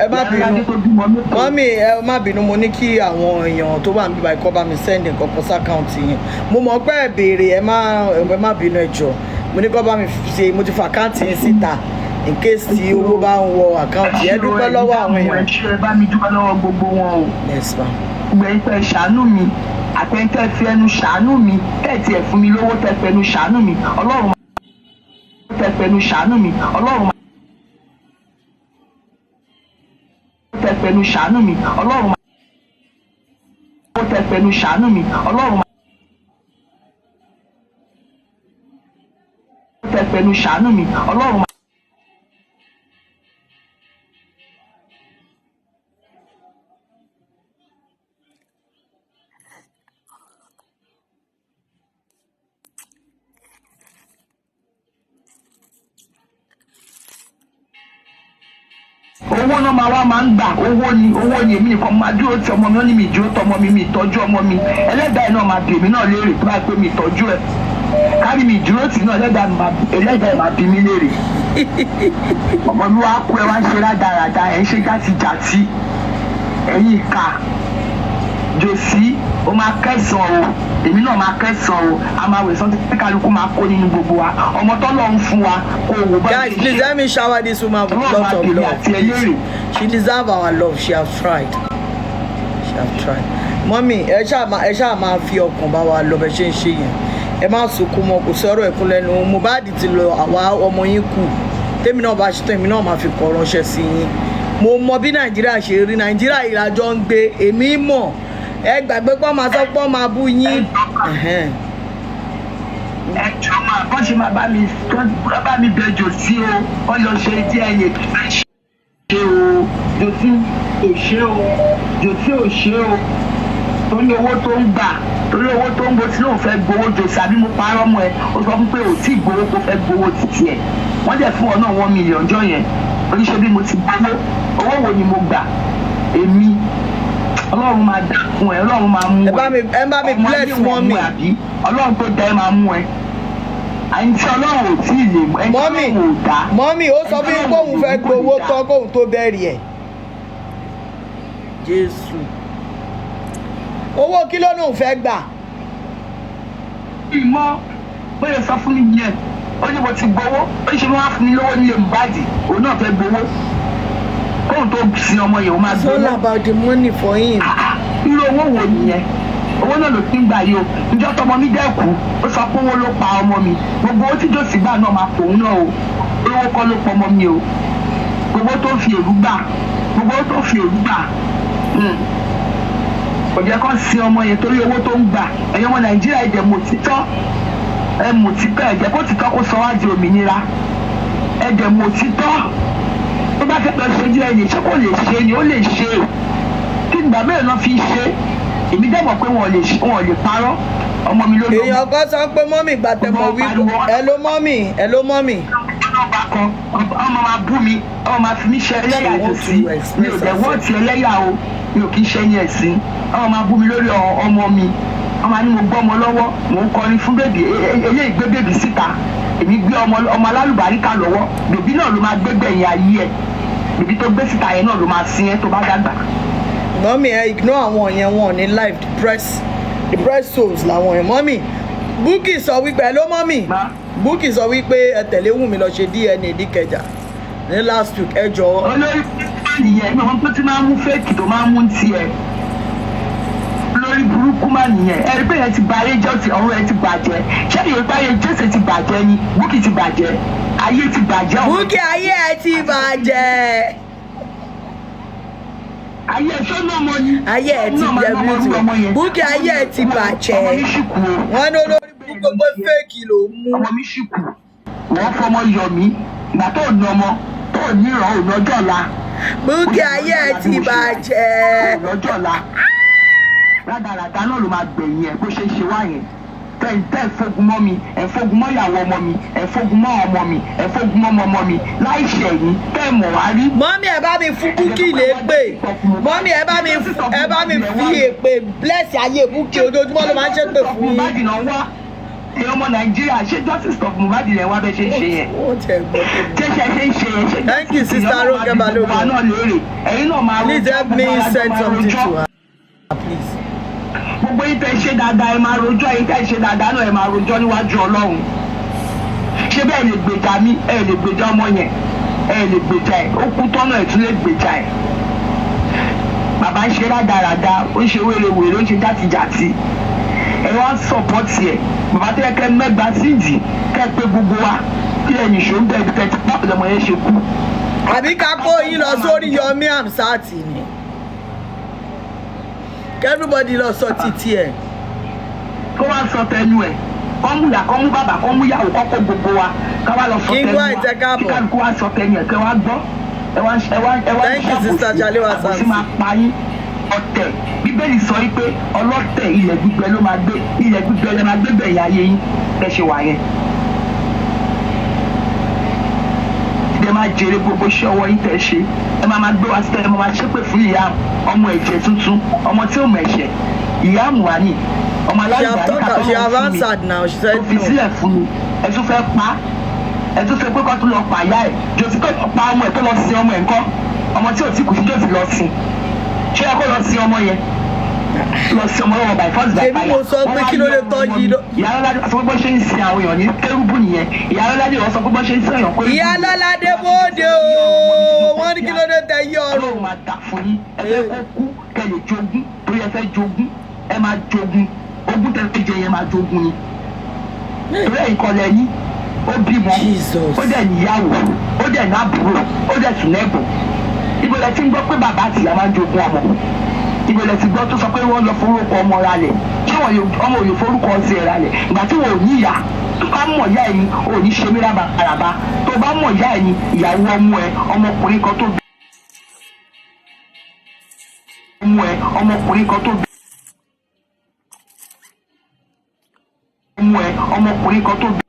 ẹ má bínú mọ́mí ẹ má bínú mo ní kí àwọn èèyàn tó wà níbí báyìí kọ́ bá mi sẹ́ndì nǹkan sí àkáǹtì yẹn mo mọ̀ pé ẹ béèrè ẹ má bínú ẹ jọ̀ọ́ mo ní kọ́ bá mi ṣe mo ti fa àkáǹtì yẹn síta in case tí owó bá ń wọ àkáǹtì ẹ dúpẹ́ lọ́wọ́ àwọn èèyàn. ẹ bá mi dúpẹ́ lọ́wọ́ gbogbo wọn o. yes ma. gbẹ̀yìn pẹ̀ ṣàánú mi àtẹ̀ntẹ̀ fi ẹnu ṣàánú mi tẹ̀tì ẹ̀ fún mi lówó tẹ̀ fẹnu ṣàánú mi ọlọ́run tẹ̀ fẹnu ṣàánú mi ọlọ́run tẹ̀ fẹnu ṣàánú mi ọlọ́run tẹ̀ fẹnu ṣàánú mi ọlọ́run tẹ̀ fẹnu ṣàánú mi ọlọ́run. owó náà máa ń gbà owó ni èmi nìkan máa dúró ti ọmọ mi ó ní mi dúró tọmọ mi mi ìtọ́jú ọmọ mi ẹlẹ́dàá ẹ̀ náà máa bì mí náà léèrè tó bá pé mi ìtọ́jú ẹ̀ kárí mi dúró tì náà ẹlẹ́dàá ẹ̀ máa bì mí léèrè ọmọ mi wá kú ẹ wá ń ṣe rádaràda ẹ̀ ń ṣe játijàti ẹ̀yìn ìka jòsí ó máa kẹsàn-án o èmi náà máa kẹsàn-án o a máa wẹ̀ sọ́n tí kálukú máa kó nínú gbogbo wa ọmọ tọ́lọ́ ń fún wa kó wò bá guys please let me shower this woman with lots of love she deserve our love she have tried mọ́mí ẹ ṣáà máa fi ọkàn bá wa lọ bẹ ṣe ń ṣe yẹn ẹ má sunkún mọ́ kò sọ̀rọ̀ ẹ̀kún lẹ́nu Mohbad ti lọ àwa ọmọ yín kù tèmi náà bá ṣe tán èmi náà máa fi kọ ránṣẹ́ sí yín mo mọ bí Nàìjíríà ṣe rí Nàìjíríà ìrajọ ń gbé èmi mọ̀ ẹ gbàgbé pọ́ máa sọ pọ́ máa bú yín. ẹ jọ máa kọ́ ṣe máa bá mi bẹ jòsí o wọ́n lọ ṣe tí ẹ̀yẹ tó fẹ́ ṣe o jòsí ò ṣe o jòsí ò ṣe o torí owó tó ń gbà torí owó tó ń gbó tí lóun fẹ́ gbowó jòsí àbí mo parọ́ mọ́ ẹ ó sọ fún pé ò tí gbowó kó fẹ́ gbowó títí ẹ̀ wọ́n dẹ̀ fún ọ náà 1 million jọ yẹn oníṣẹ́ bí mo ti gbowó owó wo ni mo gbà èmi ọlọ́run máa dá fún ẹ ọlọ́run máa mú ẹ ẹ bá mi bless wọn mi ọlọ́run tó dá ẹ máa mú ẹ àyìntí ọlọ́run ò tí ì lè mú ẹ tí ọlọ́run ò dá. mọ́mí ó sọ fún yín kóun fẹ́ gbowó tán kóun tó bẹ̀rẹ̀ ẹ̀ jésù owó kí ló náà fẹ́ gbà. ìmọ̀ bóyá sọ fún mi yẹn ó ní mo ti gbowó ó ṣe wọ́n á fún mi lówó nílé Mohbad òun náà fẹ́ gbowó kóun tó sin ọmọ yẹn ó máa gbowó. it's all about the money for him. irú owó wo nìyẹn owó náà ló ti ń gbà yìí o níjọ́ tọmọ mi dẹ́kù ó sọ pé owó ló pa ọmọ mi gbogbo owó tí jòsí gbà náà máa pòun náà o owó kọ́ ló pọ̀ ọmọ mi o gbogbo tó fi èrú gbà kò jẹ́ kó sin ọmọ yẹn torí owó tó ń gbà ẹ̀yin ọmọ Nàìjíríà ẹ̀jẹ̀ mòtítọ́ ẹ̀ mòtítọ́ ẹ̀jẹ̀ kó títọ́ kó sọ wá di òmìnira ẹ̀jẹ̀ mòtítọ́ tó bá fẹ́ lọ ṣojú ẹ̀yìn ṣé kò lè ṣe ni ó lè ṣe kí ìgbà mẹ́rin náà fi ṣe èmi dẹ̀ mọ̀ pé wọn lè parọ́ ọmọ mi ló lọ. èèyàn kan sọ pé mọ́mì gbàtẹ̀mọ̀ wípé ẹ ló mọ́mì. ọmọ máa bú mi ọmọ máa fi mí ṣe ẹlẹ́yà jòsí mi ò dẹ̀ wọ́n ti ẹlẹ́yà o mi ò kí ń ṣe ẹyin ẹ̀sìn ọmọ máa bú mi lórí ọmọ mi ọmọ ni mo gbọ́ ọmọ lọ́wọ́ mò ń kọrin fún bèbí eléyìí gbé bèbí síta èmi gbé ọmọ alálùbáríkà lọ́wọ́ bèbí náà ló máa gbégbẹ̀yìn ayé ẹ̀ bèbí tó gbé síta yẹn náà ló máa sin ẹ́ tó bá dàgbà. mọ́mí ẹ ignore àwọn yẹn wọn ní live depressed souls làwọn yẹn mọ́mí Bukky sọ wípé ẹ ló mọ́mí Bukky sọ wípé ẹ tẹ̀lé Wùnmí lọ ṣe DNA Ìkẹjà ní last week ẹ jọ. olórí nìyẹn ní wọn tó ti máa ń mú fẹ́ẹ̀kì tó máa ń mú tiẹ̀ lórí burúkú má nìyẹn ẹ̀rí pé yẹn ti ba ayé jẹ́ ti ọ̀run ẹ̀ ti bàjẹ́ ṣé ìyẹn pé ayé Jésù ti bàjẹ́ ni Bukky ti bàjẹ́ ayé ti bàjẹ́. Bukky ayé ẹ ti bàjẹ́. ayé ẹ sọ́nà ọmọ ni. ayé ẹ ti bàjẹ́ Bukky ayé ẹ ti bàjẹ́ wọn ní olórí gbogbo fẹ́ẹ̀kì ló mú. ọmọ mi ṣì kù wọ́n fọmọ yọ mí ìgbà tó ní ọmọ tó ní ìrọ̀ òun ọjọ́ ọ̀la. Bukky ayé ẹ ti bàjẹ́. òun ọjọ́ ọ̀la rádaràdá náà ló máa gbẹ̀yìn ẹ̀ bó ṣe ṣe wá yẹn tẹ́ ẹ̀ fógun mọ́ mi ẹ̀ fógun mọ́ ìyàwó ọmọ mi ẹ̀ fógun mọ́ ọmọ mi ẹ̀ fógun mọ́ ọmọ mi láì ṣẹ̀yìn tẹ́ ẹ̀ mọ̀ wá rí. mọ́mí ẹ bá mi fún Bukky lépè mọ́mí ẹ bá mi fi èpè bless ayé Bukky ojoojúmọ́ ló máa ń ṣépè fún yín. èèyàn ọmọ Nàìjíríà ṣé justice of Mohbad lẹ̀ wá bẹ́ẹ̀ ṣe ń ṣe yẹn. Thank you, Sister Ronke Balogun. Please help me send something to her. Please. Gbogbo yín tẹ́ ṣe dáadáa ẹ máa rojọ́, yín tẹ́ ṣe dáadáa náà ẹ máa rojọ́ níwájú Ọlọ́run. Ṣé bẹ́ẹ̀ lè gbèjà mi, ẹ lè gbèjà ọmọ yẹn, ẹ lè gbèjà ẹ̀, ó kú tọ́nà ẹ̀ tún lè gbèjà ẹ̀. Bàbá ń ṣe rádaràda, ó ń ṣe wérewère, ó ń ṣe játijàti. Ẹ wá sọ̀pọ̀tì ẹ̀, bàbá tó yẹ kẹ́ mẹ́gbà síìdì, kẹ́ pé gbogbo wa, kí ẹ̀yìn ṣó ń bẹ̀ bí kẹ́tí pọ́ọ̀pù lọmọ yẹn ṣe kú. Àbí ká kó yín lọ sórí Yomi Amsat ni. Everybody lọ sọ títí ẹ̀. Kó wá sọ tẹnu ẹ̀, kọ́ mú ìyá, kọ́ mú bàbá, kọ́ mú ìyàwó, kọ́ kó gbogbo wa, ká wá lọ sọ tẹnu wa, kí kálukú wá sọ tẹnu ẹ̀, kẹ́ wá gbọ́. Ẹ wá ń ṣàbòsí, àbòsí máa pa yín. Ọ̀tẹ̀ Bíbélì sọ wípé ọlọ́tẹ̀ ilẹ̀ gbígbẹ ló máa gbé, ilẹ̀ gbígbẹ ló máa gbé bẹ̀yà ayé yín bẹ́ ṣe wà yẹn. Ẹ máa jèrè gbogbo iṣẹ́ ọwọ́ yín tẹ́ ṣe, ẹ máa gbé wá sí ẹ máa ṣépè fún ìyá ọmọ ẹ̀jẹ̀ tuntun, ọmọ tí ò mẹ̀ṣẹ̀, ìyá àmùwání, ọmọ aláìgbà ní kàtó lọ fi sílẹ̀ fún mi, ẹ tún fẹ́ pa, ẹ tún fẹ́ pé kó tún lọ pa ìyá ẹ̀, jòsí pé pa ọmọ ẹ̀ tó lọ sin ọmọ ẹ̀ ńkọ́, ọmọ tí ò tí kù sí jòsí lọ sin, ṣé ẹ kó lọ sin ọmọ yẹn, lọ sin ọmọ yẹn by force by fire. Èmi mo sọ pé kí ló lè tọ́jú lọ. Ìyá Lọ́ládé sọ pé bó ṣe ń sin àwọn èèyàn ní kérúbù nìyẹn, Ìyá Lọ́ládé wọ́n sọ pé bó ṣe ń sin èèyàn pé. Ìyá Lọ́ládé bóde o, wọ́n ní kí ló dé tẹ yí ọrùn. Ọlọ́run máa dà fún yín, ẹ fẹ́ kó kú kẹ́ lè jogún, torí ẹ fẹ́ jogún, ẹ máa jogún, ogún tẹ́ fẹ́ jẹ yẹn máa jogún ni. Torí ẹ̀yin kọ́lẹ̀ yín, ó bímọ, ó dẹ̀ níyàwó, ó dẹ̀ nábùrò, ó dẹ̀ tún lẹ́gbọ̀n. Ibo lẹ ti ń gbọ́ pé bàbá àti ìyá máa ń jogún ọmọ? Ibo lẹ ti gbọ́ tó sọ pé wọ́n lọ forúkọ ọmọ ra lẹ̀? Ṣé ọmọ òye forúkọ ọtí ẹ̀ ra lẹ̀? Ìgbà tí wọn ò ní ìyá, tó bá mọ̀ ìyá ẹni, ò ní ṣe mí rábàràbà. Tó bá mọ̀ ìyá ẹni, ìyàwó ọmọ ẹ, ọmọkùnrin kan tó bí. Ọmọ ẹ, ọmọkùnrin kan tó bí. Ọmọ ẹ, ọmọkùnrin kan tó bí.